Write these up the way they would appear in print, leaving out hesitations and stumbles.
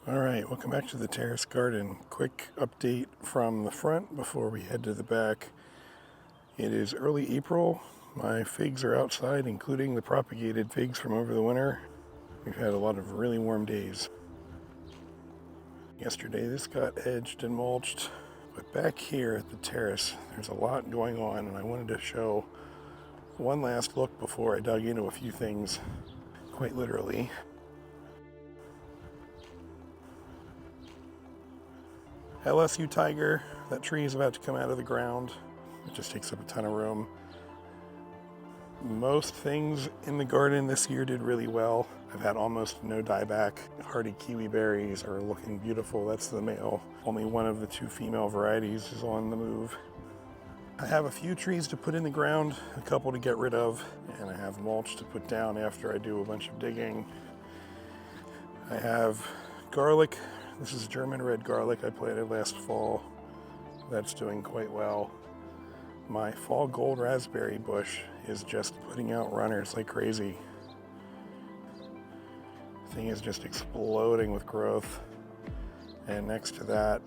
All right, welcome back to the terrace garden. Quick update from the front before we head to the back. It is early April. My figs are outside, including the propagated figs from over the winter. We've had a lot of really warm days. Yesterday this got edged and mulched, but back here at the terrace there's a lot going on, and I wanted to show one last look before I dug into a few things, quite literally. LSU tiger, that tree is about to come out of the ground. It just takes up a ton of room. Most things in the garden this year did really well. I've had almost no dieback. Hardy kiwi berries are looking beautiful. That's the male. Only one of the two female varieties is on the move. I have a few trees to put in the ground, a couple to get rid of, and I have mulch to put down after I do a bunch of digging. I have garlic. This is German red garlic I planted last fall. That's doing quite well. My fall gold raspberry bush is just putting out runners like crazy. The thing is just exploding with growth. And next to that,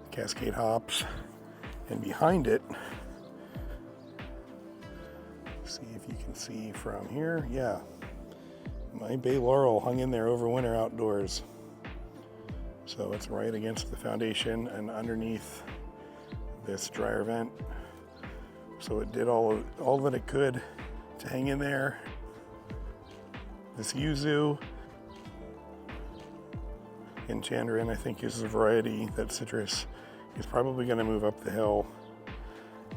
Cascade hops. And behind it, see if you can see from here, yeah, my bay laurel hung in there over winter outdoors. So it's right against the foundation and underneath this dryer vent. So it did all that it could to hang in there. This yuzu in Chandran, I think, is a variety that citrus is probably going to move up the hill.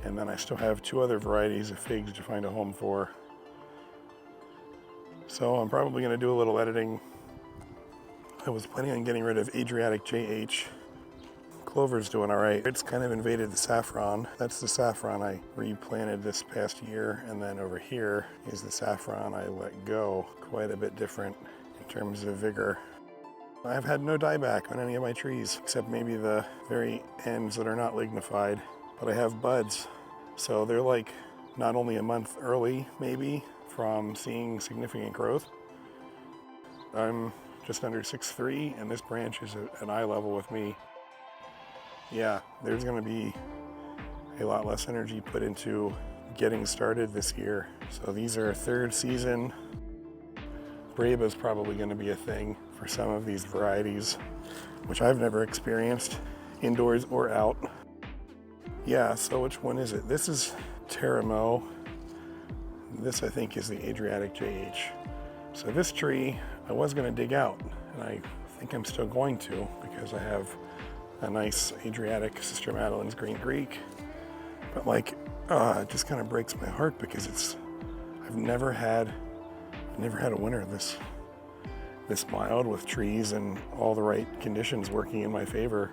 And then I still have two other varieties of figs to find a home for. So I'm probably going to do a little editing. I was planning on getting rid of Adriatic JH. Clover's doing all right. It's kind of invaded the saffron. That's the saffron I replanted this past year. And then over here is the saffron I let go. Quite a bit different in terms of vigor. I've had no dieback on any of my trees, except maybe the very ends that are not lignified. But I have buds. So they're like not only a month early, maybe, from seeing significant growth. I'm just under 6'3", and this branch is at an eye level with me. Yeah, there's going to be a lot less energy put into getting started this year. So these are third season. Breba is probably going to be a thing for some of these varieties, which I've never experienced indoors or out. Yeah, so which one is it? This is Teramo. This, I think, is the Adriatic JH. So this tree I was going to dig out, and I think I'm still going to, because I have a nice Adriatic Sister Madeline's Green Greek. But like, it just kind of breaks my heart, because I've never had a winter this mild, with trees and all the right conditions working in my favor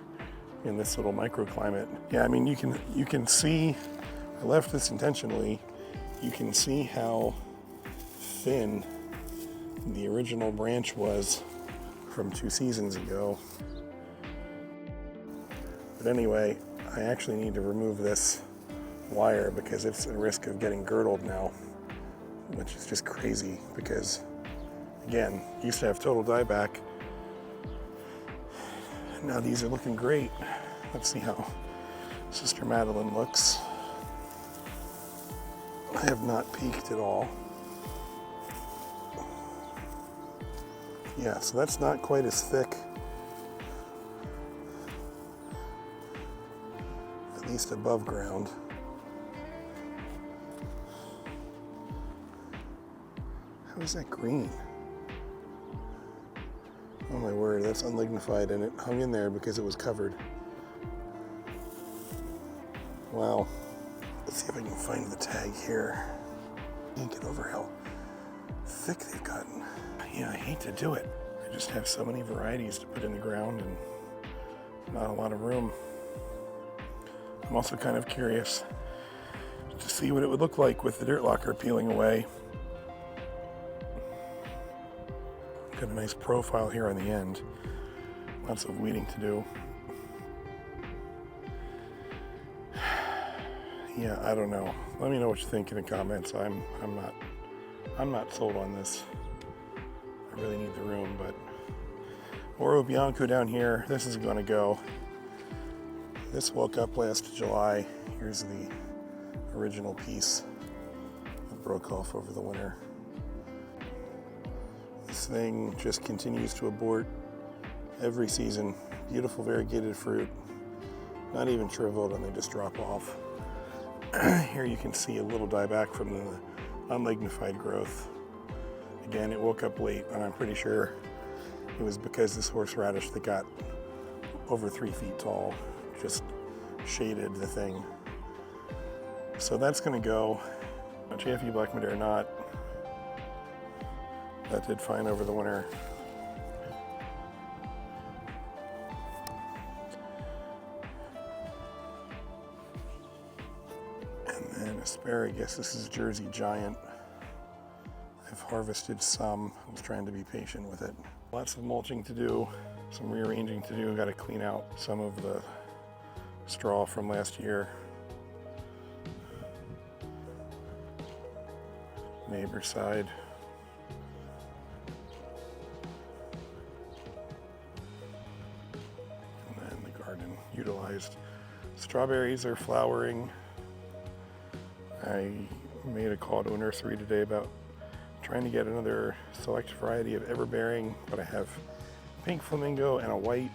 in this little microclimate. Yeah, I mean, you can see, I left this intentionally. You can see how thin the original branch was from 2 seasons ago. But anyway, I actually need to remove this wire because it's at risk of getting girdled now, which is just crazy because, again, used to have total dieback. Now these are looking great. Let's see how Sister Madeline looks. I have not peeked at all. Yeah, so that's not quite as thick, at least above ground. How is that green? Oh my word, that's unlignified, and it hung in there because it was covered. Wow. Let's see if I can find the tag here. Can't get over how thick they've gotten. Yeah, I hate to do it. I just have so many varieties to put in the ground and not a lot of room. I'm also kind of curious to see what it would look like with the dirt locker peeling away. Got a nice profile here on the end. Lots of weeding to do. Yeah, I don't know. Let me know what you think in the comments. I'm not sold on this. I really need the room, but Oro Bianco down here, this is gonna go. This woke up last July. Here's the original piece that broke off over the winter. This thing just continues to abort every season. Beautiful variegated fruit, not even shriveled, and they just drop off. Here you can see a little dieback from the unlignified growth. Again, it woke up late, and I'm pretty sure it was because this horseradish that got over 3 feet tall just shaded the thing. So that's gonna go. JFE Black Madeira not. That did fine over the winter. And then asparagus, this is Jersey Giant. I've harvested some. I was trying to be patient with it. Lots of mulching to do, some rearranging to do. Got to clean out some of the straw from last year. Neighbor side. And then the garden utilized. Strawberries are flowering. I made a call to a nursery today about trying to get another select variety of everbearing, but I have pink flamingo and a white.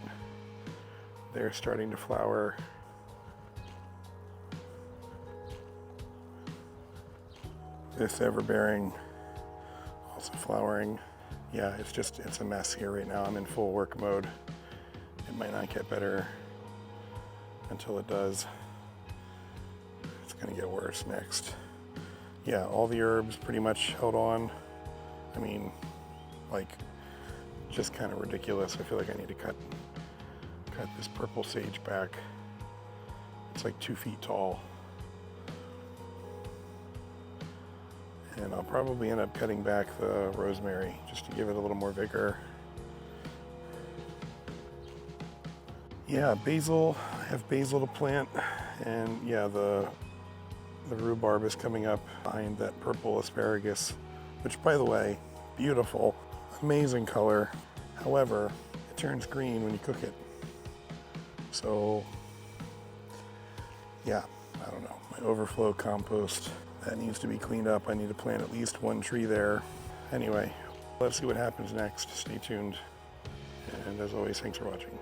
They're starting to flower. This everbearing also flowering. Yeah, it's a mess here right now. I'm in full work mode. It might not get better until it does. It's gonna get worse next. Yeah, all the herbs pretty much held on. I mean, like, just kind of ridiculous. I feel like I need to cut this purple sage back. It's like 2 feet tall. And I'll probably end up cutting back the rosemary just to give it a little more vigor. Yeah, basil. I have basil to plant, and yeah, the rhubarb is coming up behind that purple asparagus, which, by the way, beautiful, amazing color. However, it turns green when you cook it. So, yeah, I don't know. My overflow compost, that needs to be cleaned up. I need to plant at least 1 tree there. Anyway, let's see what happens next. Stay tuned. And as always, thanks for watching.